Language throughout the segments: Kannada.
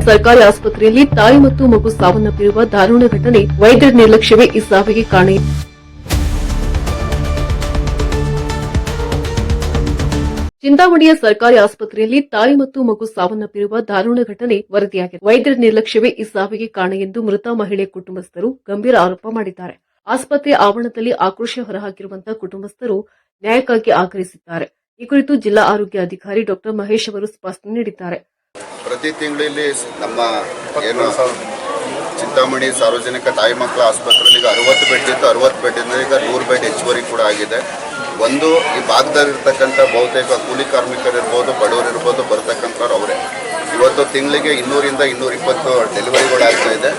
ಸರ್ಕಾರಿ ಆಸ್ಪತ್ರೆಯಲ್ಲಿ ತಾಯಿ ಮತ್ತು ಮಗು ಸಾವನ್ನಪ್ಪಿರುವ ದಾರುಣ ಘಟನೆ. ವೈದ್ಯರ ನಿರ್ಲಕ್ಷ್ಯವೇ ಈ ಸಾವಿಗೆ ಕಾರಣ. ಚಿಂತಾಮಣಿಯ ಸರ್ಕಾರಿ ಆಸ್ಪತ್ರೆಯಲ್ಲಿ ತಾಯಿ ಮತ್ತು ಮಗು ಸಾವನ್ನಪ್ಪಿರುವ ದಾರುಣ ಘಟನೆ ವರದಿಯಾಗಿದೆ. ವೈದ್ಯರ ನಿರ್ಲಕ್ಷ್ಯವೇ ಈ ಸಾವಿಗೆ ಕಾರಣ ಎಂದು ಮೃತ ಮಹಿಳೆ ಕುಟುಂಬಸ್ಥರು ಗಂಭೀರ ಆರೋಪ ಮಾಡಿದ್ದಾರೆ. ಆಸ್ಪತ್ರೆ ಆವರಣದಲ್ಲಿ ಆಕ್ರೋಶ ಹೊರಹಾಕಿರುವಂತಹ ಕುಟುಂಬಸ್ಥರು ನ್ಯಾಯಕ್ಕಾಗಿ ಆಗ್ರಹಿಸಿದ್ದಾರೆ. ಈ ಕುರಿತು ಜಿಲ್ಲಾ ಆರೋಗ್ಯ ಅಧಿಕಾರಿ ಡಾ ಮಹೇಶ್ ಅವರು ಸ್ಪಷ್ಟನೆ ನೀಡಿದ್ದಾರೆ. ಪ್ರತಿ ತಿಂಗಳಲ್ಲಿ ನಮ್ಮ ಚಿಂತಾಮಣಿ ಸಾರ್ವಜನಿಕ ತಾಯಿ ಮಕ್ಕಳ ಆಸ್ಪತ್ರೆಯಲ್ಲಿ ಈಗ 60 ಬೆಡ್ ಇತ್ತು. 60 ಬೆಡ್ ಇಂದ ಈಗ 100 ಬೆಡ್ ಹೆಚ್ಚುವರಿ ಕೂಡ ಆಗಿದೆ. ಒಂದು ಈ ಭಾಗದಲ್ಲಿರ್ತಕ್ಕಂಥ ಬಹುತೇಕ ಕೂಲಿ ಕಾರ್ಮಿಕರಿರ್ಬೋದು, ಬಡವರು ಇರ್ಬೋದು, ಬರ್ತಕ್ಕಂಥವ್ರು ಅವರೇ. ಇವತ್ತು ತಿಂಗಳಿಗೆ 200ರಿಂದ 220 ಡೆಲಿವರಿಗಳಾಗ್ತಾ ಇದೆ.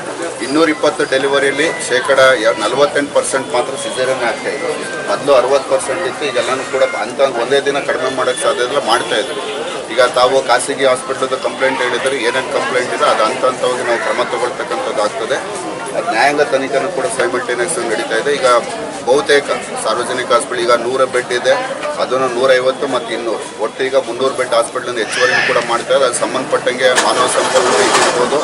220 ಡೆಲಿವರಿಯಲ್ಲಿ ಶೇಕಡ 48% ಮಾತ್ರ ಸಿಸೇರಿಯನ್ ಆಗ್ತಾ ಇದೆ. ಮೊದಲು 60% ಇತ್ತು. ಈಗೆಲ್ಲನೂ ಕೂಡ ಅಂತ ಒಂದೇ ದಿನ ಕಡಿಮೆ ಮಾಡೋಕ್ಕೆ ಸಾಧ್ಯ ಇಲ್ಲ, ಮಾಡ್ತಾ ಇದ್ರು. ಈಗ ತಾವು ಖಾಸಗಿ ಹಾಸ್ಪಿಟಲ್ದು ಕಂಪ್ಲೇಂಟ್ ಹೇಳಿದರೆ ಏನೇನು ಕಂಪ್ಲೇಂಟ್ ಇದೆ ಅದು ಹಂತವಾಗಿ ನಾವು ಕ್ರಮ ತಗೊಳ್ತಕ್ಕಂಥದ್ದು ಆಗ್ತದೆ. ಅದು ನ್ಯಾಯಾಂಗ ತನಿಖೆನೂ ಕೂಡ ಸೈಮಲ್ಟೇನಿಯಸ್ ನಡೀತಾ ಇದೆ. ಈಗ ಬಹುತೇಕ ಸಾರ್ವಜನಿಕ ಹಾಸ್ಪಿಟಲ್ ಈಗ 100 ಬೆಡ್ ಇದೆ, ಅದನ್ನು 150 ಮತ್ತು 200 ಒಟ್ಟು ಈಗ 300 ಬೆಡ್ ಹಾಸ್ಪಿಟಲ್ ಹೆಚ್ಚುವರಿ ಕೂಡ ಮಾಡ್ತಾ ಇದೆ. ಅದು ಸಂಬಂಧಪಟ್ಟಂಗೆ ಮಾನವ ಸಂಪನ್ಮೂಲ ಇರ್ಬೋದು,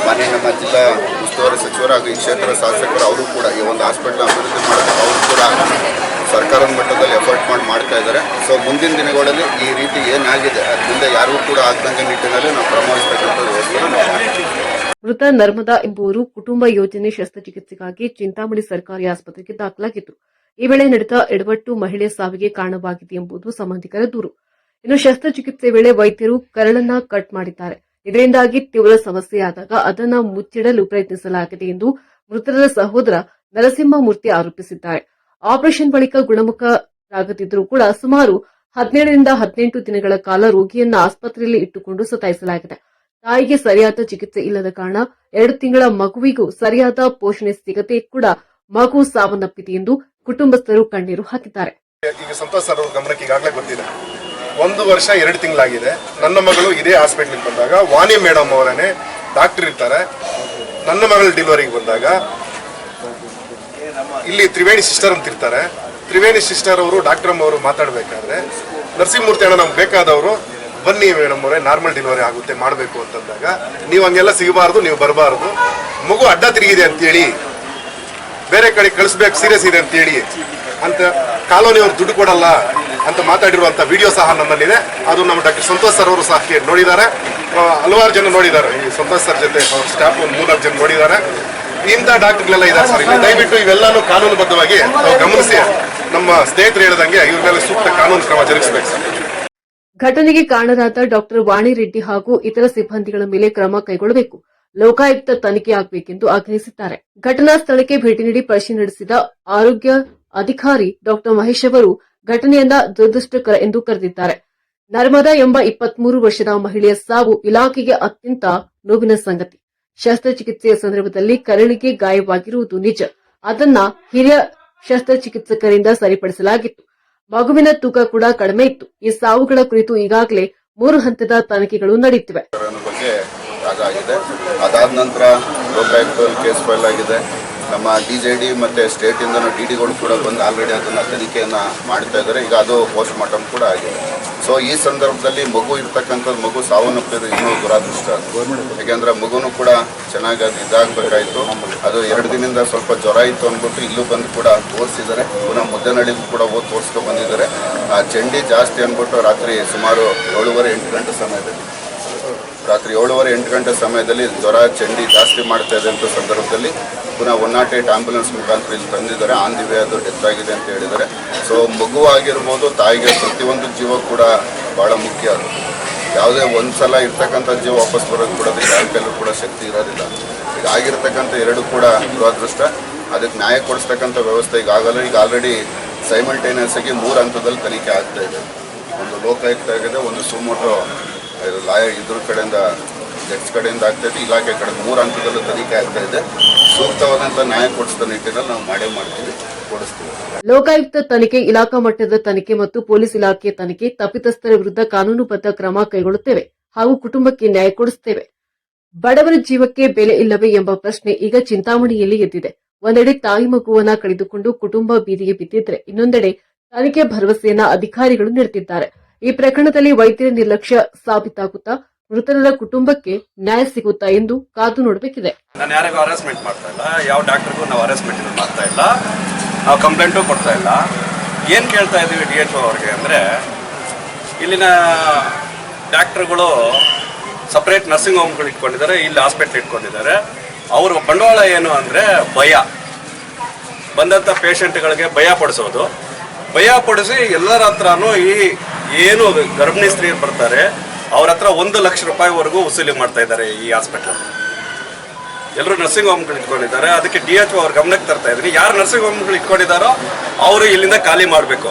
ಮನೆ ನಮ್ಮ ಜಿಲ್ಲಾ ಉಸ್ತುವಾರಿ ಸಚಿವರು ಹಾಗೂ ಈ ಕ್ಷೇತ್ರದ ಶಾಸಕರು ಅವರು ಕೂಡ ಈ ಒಂದು ಹಾಸ್ಪಿಟಲ್ ಅಭಿವೃದ್ಧಿ ಮಾಡೋಕ್ಕೆ ಅವರು ಕೂಡ ಸರ್ಕಾರದ ಮಟ್ಟದಲ್ಲಿ ಎಫರ್ಟ್ ಮಾಡ್ತಾ ಇದ್ದಾರೆ. ಸೊ ಮುಂದಿನ ದಿನಗಳಲ್ಲಿ ಈ ರೀತಿ ಏನಾಗಿದೆ ಅದು ಮುಂದೆ ಯಾರಿಗೂ ಕೂಡ ಆಗದಂಗೆ ನಿಟ್ಟಿನಲ್ಲಿ ನಾವು ಕ್ರಮ ವಹಿಸತಕ್ಕಂಥ ವ್ಯವಸ್ಥೆ. ಮೃತ ನರ್ಮದಾ ಎಂಬುವರು ಕುಟುಂಬ ಯೋಜನೆ ಶಸ್ತ್ರಚಿಕಿತ್ಸೆಗಾಗಿ ಚಿಂತಾಮಣಿ ಸರ್ಕಾರಿ ಆಸ್ಪತ್ರೆಗೆ ದಾಖಲಾಗಿತ್ತು. ಈ ವೇಳೆ ನಡೆದ ಎಡವಟ್ಟು ಮಹಿಳೆ ಸಾವಿಗೆ ಕಾರಣವಾಗಿದೆ ಎಂಬುದು ಸಂಬಂಧಿಕರ ದೂರು. ಇನ್ನು ಶಸ್ತ್ರಚಿಕಿತ್ಸೆ ವೇಳೆ ವೈದ್ಯರು ಕರಳನ್ನ ಕಟ್ ಮಾಡಿದ್ದಾರೆ. ಇದರಿಂದಾಗಿ ತೀವ್ರ ಸಮಸ್ಯೆಯಾದಾಗ ಅದನ್ನು ಮುಚ್ಚಿಡಲು ಪ್ರಯತ್ನಿಸಲಾಗಿದೆ ಎಂದು ಮೃತರ ಸಹೋದರ ನರಸಿಂಹಮೂರ್ತಿ ಆರೋಪಿಸಿದ್ದಾರೆ. ಆಪರೇಷನ್ ಬಳಿಕ ಗುಣಮುಖರಾಗದಿದ್ದರೂ ಕೂಡ ಸುಮಾರು 17ರಿಂದ 18 ದಿನಗಳ ಕಾಲ ರೋಗಿಯನ್ನ ಆಸ್ಪತ್ರೆಯಲ್ಲಿ ಇಟ್ಟುಕೊಂಡು ಸತಾಯಿಸಲಾಗಿದೆ. ತಾಯಿಗೆ ಸರಿಯಾದ ಚಿಕಿತ್ಸೆ ಇಲ್ಲದ ಕಾರಣ 2 ತಿಂಗಳ ಮಗುವಿಗೂ ಸರಿಯಾದ ಪೋಷಣೆ ಸಿಗದೆ ಕೂಡ ಮಗು ಸಾವನ್ನಪ್ಪಿದೆ ಎಂದು ಕುಟುಂಬಸ್ಥರು ಕಣ್ಣೀರು ಹಾಕಿದ್ದಾರೆ. ಈಗ ಸಂತೋಷ್ ಸರ್ ಗಮನಕ್ಕೆ ಈಗಾಗಲೇ ಗೊತ್ತಿದೆ. 1 ವರ್ಷ 2 ತಿಂಗಳಾಗಿದೆ. ನನ್ನ ಮಗಳು ಇದೇ ಹಾಸ್ಪಿಟಲ್ಗೆ ಬಂದಾಗ ವಾಣಿ ಮೇಡಮ್ ಅವರೇ ಡಾಕ್ಟರ್ ಇರ್ತಾರೆ. ನನ್ನ ಮಗಳ ಡೆಲಿವರಿಗೆ ಬಂದಾಗ ಇಲ್ಲಿ ತ್ರಿವೇಣಿ ಸಿಸ್ಟರ್ ಅಂತ ಇರ್ತಾರೆ. ತ್ರಿವೇಣಿ ಸಿಸ್ಟರ್ ಅವರು ಡಾಕ್ಟರ್ ಅವರು ಮಾತಾಡಬೇಕಾದ್ರೆ ನರಸಿಂಹಮೂರ್ತಿ ಅಣ್ಣ ನಮ್ಗೆ ಬೇಕಾದವರು ಬನ್ನಿ ಮೇಡಮ್ ಅವರೇ ನಾರ್ಮಲ್ ಡೆಲಿವರಿ ಆಗುತ್ತೆ ಮಾಡಬೇಕು ಅಂತಂದಾಗ ನೀವು ಹಂಗೆಲ್ಲ ಸಿಗಬಾರ್ದು, ನೀವು ಬರಬಾರ್ದು, ಮಗು ಅಡ್ಡ ತಿರುಗಿದೆ ಅಂತೇಳಿ ಬೇರೆ ಕಡೆ ಕಳಿಸ್ಬೇಕು, ಸೀರಿಯಸ್ ಇದೆ ಅಂತೇಳಿ ಅಂತ ಕಾಲೋನಿಯವ್ರು ದುಡ್ಡು ಕೊಡಲ್ಲ ಅಂತ ಮಾತಾಡಿರುವಂಥ ವಿಡಿಯೋ ಸಹ ನಮ್ಮಲ್ಲಿದೆ. ಅದು ನಮ್ಮ ಡಾಕ್ಟರ್ ಸಂತೋಷ್ ಸರ್ ಅವರು ಸಹ ನೋಡಿದ್ದಾರೆ. ಹಲವಾರು ಜನ ನೋಡಿದ್ದಾರೆ. ಈ ಸಂತೋಷ್ ಸರ್ ಜೊತೆ ಅವ್ರ ಸ್ಟಾಫ್ 3-4 ಜನ ನೋಡಿದ್ದಾರೆ. ಇಂಥ ಡಾಕ್ಟರ್ಗಳೆಲ್ಲ ಇದ್ದಾರೆ ಸರ್. ಇಲ್ಲಿ ದಯವಿಟ್ಟು ಇವೆಲ್ಲಾನು ಕಾನೂನುಬದ್ಧವಾಗಿ ನಾವು ಗಮನಿಸಿ ನಮ್ಮ ಸ್ನೇಹಿತರು ಹೇಳಿದಂಗೆ ಇವ್ರ ಮೇಲೆ ಸೂಕ್ತ ಕಾನೂನು ಕ್ರಮ ಜರುಗಿಸಬೇಕು ಸರ್. ಘಟನೆಗೆ ಕಾರಣರಾದ ಡಾಕ್ಟರ್ ವಾಣಿ ರೆಡ್ಡಿ ಹಾಗೂ ಇತರ ಸಿಬ್ಬಂದಿಗಳ ಮೇಲೆ ಕ್ರಮ ಕೈಗೊಳ್ಳಬೇಕು, ಲೋಕಾಯುಕ್ತ ತನಿಖೆ ಆಗಬೇಕೆಂದು ಆಗ್ರಹಿಸಿದ್ದಾರೆ. ಘಟನಾ ಸ್ಥಳಕ್ಕೆ ಭೇಟಿ ನೀಡಿ ಪರಿಶೀಲನೆ ನಡೆಸಿದ ಆರೋಗ್ಯ ಅಧಿಕಾರಿ ಡಾಕ್ಟರ್ ಮಹೇಶ್ ಅವರು ಘಟನೆಯನ್ನ ದುರದೃಷ್ಟಕರ ಎಂದು ಕರೆದಿದ್ದಾರೆ. ನರ್ಮದಾ ಎಂಬ 23 ವರ್ಷದ ಮಹಿಳೆಯ ಸಾವು ಇಲಾಖೆಗೆ ಅತ್ಯಂತ ನೋವಿನ ಸಂಗತಿ. ಶಸ್ತ್ರಚಿಕಿತ್ಸೆಯ ಸಂದರ್ಭದಲ್ಲಿ ಕರಳಿಗೆ ಗಾಯವಾಗಿರುವುದು ನಿಜ. ಅದನ್ನ ಹಿರಿಯ ಶಸ್ತ್ರಚಿಕಿತ್ಸಕರಿಂದ ಸರಿಪಡಿಸಲಾಗಿತ್ತು. ಮಗುವಿನ ತೂಕ ಕೂಡ ಕಡಿಮೆ ಇತ್ತು. ಈ ಸಾವುಗಳ ಕುರಿತು ಈಗಾಗಲೇ 3 ಹಂತದ ತನಿಖೆಗಳು ನಡೆಯುತ್ತಿವೆ. ಅದಾದ ನಂತರ ಲೋಕಾಯುಕ್ತದಲ್ಲಿ ಕೇಸ್ ಫೈಲ್ ಆಗಿದೆ. ನಮ್ಮ ಡಿಜೆಡಿ ಮತ್ತೆ ಸ್ಟೇಟ್ ಇಂದನೂ ಡಿಡಿಗಳು ಕೂಡ ಬಂದು ಆಲ್ರೆಡಿ ಅದನ್ನ ತನಿಖೆಯನ್ನ ಮಾಡ್ತಾ ಇದ್ದಾರೆ. ಈಗ ಅದು ಪೋಸ್ಟ್ ಮಾರ್ಟಮ್ ಕೂಡ ಆಗಿದೆ. ಸೊ ಈ ಸಂದರ್ಭದಲ್ಲಿ ಮಗು ಇರ್ತಕ್ಕಂಥದ್ದು ಮಗು ಸಾವನ್ನಪ್ಪಿದ್ರೆ ಇನ್ನೂ ದುರಾದೃಷ್ಟ. ಯಾಕೆಂದ್ರೆ ಮಗುನು ಕೂಡ ಚೆನ್ನಾಗಿ ಅದು ಇದಾಗಬೇಕಾಯಿತು. ಅದು 2 ದಿನದಿಂದ ಸ್ವಲ್ಪ ಜ್ವರ ಇತ್ತು ಅಂದ್ಬಿಟ್ಟು ಇಲ್ಲೂ ಬಂದು ಕೂಡ ತೋರಿಸಿದ್ದಾರೆ. ಪುನಃ ಮುದ್ದನಹಳ್ಳಿಗೂ ಕೂಡ ಹೋಗಿ ತೋರಿಸ್ಕೊಂಡು ಬಂದಿದ್ದಾರೆ. ಆ ಚಂಡಿ ಜಾಸ್ತಿ ಅಂದ್ಬಿಟ್ಟು ರಾತ್ರಿ ಸುಮಾರು 7:30-8 ಗಂಟೆ ಸಮಯದಲ್ಲಿ ರಾತ್ರಿ 7:30-8 ಗಂಟೆ ಸಮಯದಲ್ಲಿ ಜ್ವರ ಚಂಡಿ ಜಾಸ್ತಿ ಮಾಡ್ತಾ ಇದೆ ಅಂತ ಸಂದರ್ಭದಲ್ಲಿ ಪುನಃ 108 ಆಂಬ್ಯುಲೆನ್ಸ್ ಮುಖಾಂತರ ಇಲ್ಲಿ ತಂದಿದ್ದಾರೆ. ಆನ್ ದಿ ವೇ ಅದು ಡೆತ್ ಆಗಿದೆ ಅಂತ ಹೇಳಿದ್ದಾರೆ. ಸೊ ಮಗು ಆಗಿರ್ಬೋದು, ತಾಯಿಗೆ ಪ್ರತಿಯೊಂದು ಜೀವ ಕೂಡ ಭಾಳ ಮುಖ್ಯ. ಅದು ಯಾವುದೇ ಒಂದ್ಸಲ ಇರ್ತಕ್ಕಂಥ ಜೀವ ವಾಪಸ್ ಬರೋದು ಕೂಡ ಯಾರಿಗೆಲ್ಲೂ ಕೂಡ ಶಕ್ತಿ ಇರೋದಿಲ್ಲ. ಈಗ ಆಗಿರ್ತಕ್ಕಂಥ 2 ಕೂಡ ದುರಾದೃಷ್ಟ. ಅದಕ್ಕೆ ನ್ಯಾಯ ಕೊಡಿಸ್ತಕ್ಕಂಥ ವ್ಯವಸ್ಥೆ ಈಗ ಆಗಲ್ಲ. ಈಗ ಆಲ್ರೆಡಿ ಸೈಮಲ್ಟೇನಿಯಸ್ ಆಗಿ 3 ಹಂತದಲ್ಲಿ ತನಿಖೆ ಆಗ್ತಾ ಇದೆ. ಒಂದು ಲೋಕಾಯುಕ್ತ ಆಗಿದೆ, ಒಂದು ಸುಮೋಟೋ ಲಾಯರ್ ಇದ್ರ ಕಡೆಯಿಂದ ಜಡ್ಜ್ ಕಡೆಯಿಂದ ಆಗ್ತಾ ಇದೆ, ಇಲಾಖೆ ಕಡೆ 3 ಹಂತದಲ್ಲೂ ತನಿಖೆ ಆಗ್ತಾ ಇದೆ. ಸೂಕ್ತವಾದಂಥ ನ್ಯಾಯ ಕೊಡಿಸಿದ ನಿಟ್ಟಿನಲ್ಲಿ ನಾವು ಮಾಡ್ತೀವಿ, ಕೊಡಿಸ್ತೀವಿ. ಲೋಕಾಯುಕ್ತ ತನಿಖೆ, ಇಲಾಖಾ ಮಟ್ಟದ ತನಿಖೆ ಮತ್ತು ಪೊಲೀಸ್ ಇಲಾಖೆಯ ತನಿಖೆ, ತಪ್ಪಿತಸ್ಥರ ವಿರುದ್ಧ ಕಾನೂನುಬದ್ಧ ಕ್ರಮ ಕೈಗೊಳ್ಳುತ್ತೇವೆ ಹಾಗೂ ಕುಟುಂಬಕ್ಕೆ ನ್ಯಾಯ ಕೊಡಿಸುತ್ತೇವೆ. ಬಡವರ ಜೀವಕ್ಕೆ ಬೆಲೆ ಇಲ್ಲವೇ ಎಂಬ ಪ್ರಶ್ನೆ ಈಗ ಚಿಂತಾಮಣಿಯಲ್ಲಿ ಎದ್ದಿದೆ. ಒಂದೆಡೆ ತಾಯಿ ಮಗುವನ್ನ ಕಳೆದುಕೊಂಡು ಕುಟುಂಬ ಬೀದಿಗೆ ಬಿದ್ದಿದ್ರೆ, ಇನ್ನೊಂದೆಡೆ ತನಿಖೆ ಭರವಸೆಯನ್ನ ಅಧಿಕಾರಿಗಳು ನೀಡುತ್ತಿದ್ದಾರೆ. ಈ ಪ್ರಕರಣದಲ್ಲಿ ವೈದ್ಯರ ನಿರ್ಲಕ್ಷ್ಯ ಸಾಬೀತಾಗುತ್ತಾ ಮೃತನ ಕುಟುಂಬಕ್ಕೆ ನ್ಯಾಯ ಸಿಗುತ್ತಾ ಎಂದು ಕಾದು ನೋಡಬೇಕಿದೆ. ನಾನು ಯಾರಿಗೂ ಹರಾಸ್ಮೆಂಟ್ ಮಾಡ್ತಾ ಇಲ್ಲ, ಯಾವ ಡಾಕ್ಟರ್ಗೂ ನಾವು ಹರಾಸ್ಮೆಂಟ್ ಮಾಡ್ತಾ ಇಲ್ಲ, ನಾವು ಕಂಪ್ಲೇಂಟು ಕೊಡ್ತಾ ಇಲ್ಲ. ಏನು ಕೇಳ್ತಾ ಇದ್ದೀವಿ DHO ಅವ್ರಿಗೆ ಅಂದರೆ, ಇಲ್ಲಿನ ಡಾಕ್ಟರ್ಗಳು ಸಪ್ರೇಟ್ ನರ್ಸಿಂಗ್ ಹೋಮ್ಗಳು ಇಟ್ಕೊಂಡಿದ್ದಾರೆ, ಇಲ್ಲಿ ಹಾಸ್ಪಿಟ್ಲ್ ಇಟ್ಕೊಂಡಿದ್ದಾರೆ. ಅವ್ರ ಬಂಡವಾಳ ಏನು ಅಂದರೆ ಭಯ, ಬಂದಂಥ ಪೇಷಂಟ್ಗಳಿಗೆ ಭಯ ಪಡಿಸೋದು. ಭಯ ಪಡಿಸಿ ಎಲ್ಲರ ಹತ್ರನೂ ಏನು ಗರ್ಭಿಣಿ ಸ್ತ್ರೀಯರು ಬರ್ತಾರೆ ಅವ್ರ ಹತ್ರ 1 ಲಕ್ಷ ರೂಪಾಯಿವರೆಗೂ ವಸೂಲಿ ಮಾಡ್ತಾ ಇದ್ದಾರೆ ಈ ಹಾಸ್ಪಿಟಲ್. ಎಲ್ಲರೂ ನರ್ಸಿಂಗ್ ಹೋಮ್ಗಳು ಇಟ್ಕೊಂಡಿದ್ದಾರೆ. ಅದಕ್ಕೆ DHO ಅವ್ರ ಗಮನಕ್ಕೆ ತರ್ತಾ ಇದ್ದೀನಿ, ಯಾರು ನರ್ಸಿಂಗ್ ಹೋಮ್ಗಳು ಇಟ್ಕೊಂಡಿದ್ದಾರೋ ಅವರು ಇಲ್ಲಿಂದ ಖಾಲಿ ಮಾಡಬೇಕು.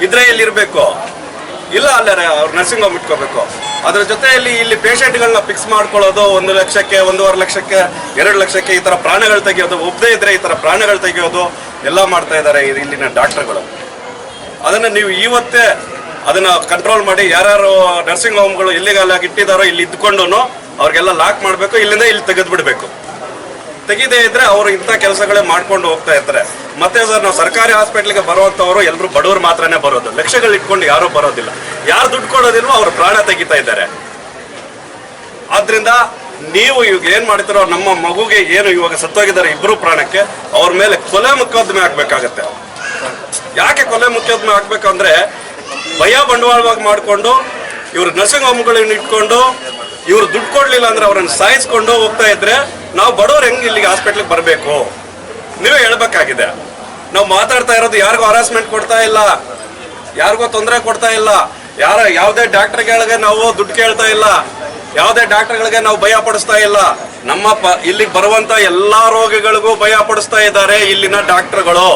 ಇದ್ರೆ ಇಲ್ಲಿರಬೇಕು, ಇಲ್ಲ ಅಲ್ಲೇ ಅವ್ರು ನರ್ಸಿಂಗ್ ಹೋಮ್ ಇಟ್ಕೋಬೇಕು. ಅದ್ರ ಜೊತೆಯಲ್ಲಿ ಇಲ್ಲಿ ಪೇಷಂಟ್ಗಳನ್ನ ಫಿಕ್ಸ್ ಮಾಡ್ಕೊಳ್ಳೋದು 1 ಲಕ್ಷಕ್ಕೆ, 1.5 ಲಕ್ಷಕ್ಕೆ, 2 ಲಕ್ಷಕ್ಕೆ ಈ ಥರ ಪ್ರಾಣಗಳು ತೆಗೆಯೋದು, ಒಬ್ಬದೇ ಇದ್ರೆ ಈ ಥರ ಪ್ರಾಣಗಳು ತೆಗೆಯೋದು ಎಲ್ಲ ಮಾಡ್ತಾ ಇದ್ದಾರೆ ಇಲ್ಲಿನ ಡಾಕ್ಟರ್ಗಳು. ಅದನ್ನು ನೀವು ಇವತ್ತೇ ಅದನ್ನ ಕಂಟ್ರೋಲ್ ಮಾಡಿ, ಯಾರು ನರ್ಸಿಂಗ್ ಹೋಮ್ಗಳು ಇಲ್ಲಿಗಾಲ ಇಟ್ಟಿದ್ದಾರೋ ಇಲ್ಲಿ ಇದ್ಕೊಂಡು ಅವ್ರಿಗೆಲ್ಲ ಲಾಕ್ ಮಾಡಬೇಕು, ಇಲ್ಲಿಂದ ಇಲ್ಲಿ ತೆಗೆದ್ಬಿಡ್ಬೇಕು. ತೆಗೆದೇ ಇದ್ರೆ ಅವರು ಇಂಥ ಕೆಲಸಗಳೇ ಮಾಡ್ಕೊಂಡು ಹೋಗ್ತಾ ಇರ್ತಾರೆ. ಮತ್ತೆ ಸರ್, ನಾವು ಸರ್ಕಾರಿ ಹಾಸ್ಪಿಟ್ಲಿಗೆ ಬರುವಂಥವ್ರು ಎಲ್ಲರೂ ಬಡವರು ಮಾತ್ರನೇ ಬರೋದು, ಲಕ್ಷಗಳು ಇಟ್ಕೊಂಡು ಯಾರೂ ಬರೋದಿಲ್ಲ. ಯಾರು ದುಡ್ಡು ಕೊಡೋದಿಲ್ವೋ ಅವ್ರ ಪ್ರಾಣ ತೆಗಿತಾ ಇದ್ದಾರೆ. ಆದ್ರಿಂದ ನೀವು ಇವಾಗ ಏನ್ ಮಾಡ್ತಿರೋ, ನಮ್ಮ ಮಗುಗೆ ಏನು ಇವಾಗ ಸತ್ತೋಗಿದ್ದಾರೆ 2 ಪ್ರಾಣಕ್ಕೆ, ಅವ್ರ ಮೇಲೆ ಕೊಲೆ ಮೊಕದ್ದಮೆ ಆಗ್ಬೇಕಾಗತ್ತೆ. ಯಾಕೆ ಕೊಲೆ ಮೊಕದ್ದಮೆ ಆಗ್ಬೇಕಂದ್ರೆ, ಭಯ ಬಂಡವಾಳವಾಗಿ ಮಾಡಿಕೊಂಡು ಇವ್ರು ನರ್ಸಿಂಗ್ ಹೋಮ್ಗಳನ್ನ ಇಟ್ಕೊಂಡು ಇವ್ರು ದುಡ್ಡು ಕೊಡ್ಲಿಲ್ಲ ಅಂದ್ರೆ ಅವ್ರನ್ನ ಸಾಯಿಸ್ಕೊಂಡು ಹೋಗ್ತಾ ಇದ್ರೆ ನಾವು ಬಡವ್ರು ಹೆಂಗೆ ಇಲ್ಲಿಗೆ ಹಾಸ್ಪಿಟ್ಲಿಗೆ ಬರಬೇಕು? ನೀವೇ ಹೇಳ್ಬೇಕಾಗಿದೆ. ನಾವು ಮಾತಾಡ್ತಾ ಇರೋದು ಯಾರಿಗೂ ಹರಾಸ್ಮೆಂಟ್ ಕೊಡ್ತಾ ಇಲ್ಲ, ಯಾರಿಗೂ ತೊಂದರೆ ಕೊಡ್ತಾ ಇಲ್ಲ, ಯಾವುದೇ ಡಾಕ್ಟರ್ಗಳಿಗೆ ನಾವು ದುಡ್ಡು ಕೇಳ್ತಾ ಇಲ್ಲ, ಯಾವುದೇ ಡಾಕ್ಟರ್ಗಳಿಗೆ ನಾವು ಭಯ ಪಡಿಸ್ತಾ ಇಲ್ಲ. ನಮ್ಮ ಇಲ್ಲಿಗೆ ಬರುವಂತ ಎಲ್ಲಾ ರೋಗಿಗಳಿಗೂ ಭಯ ಪಡಿಸ್ತಾ ಇದ್ದಾರೆ ಇಲ್ಲಿನ ಡಾಕ್ಟರ್ಗಳು.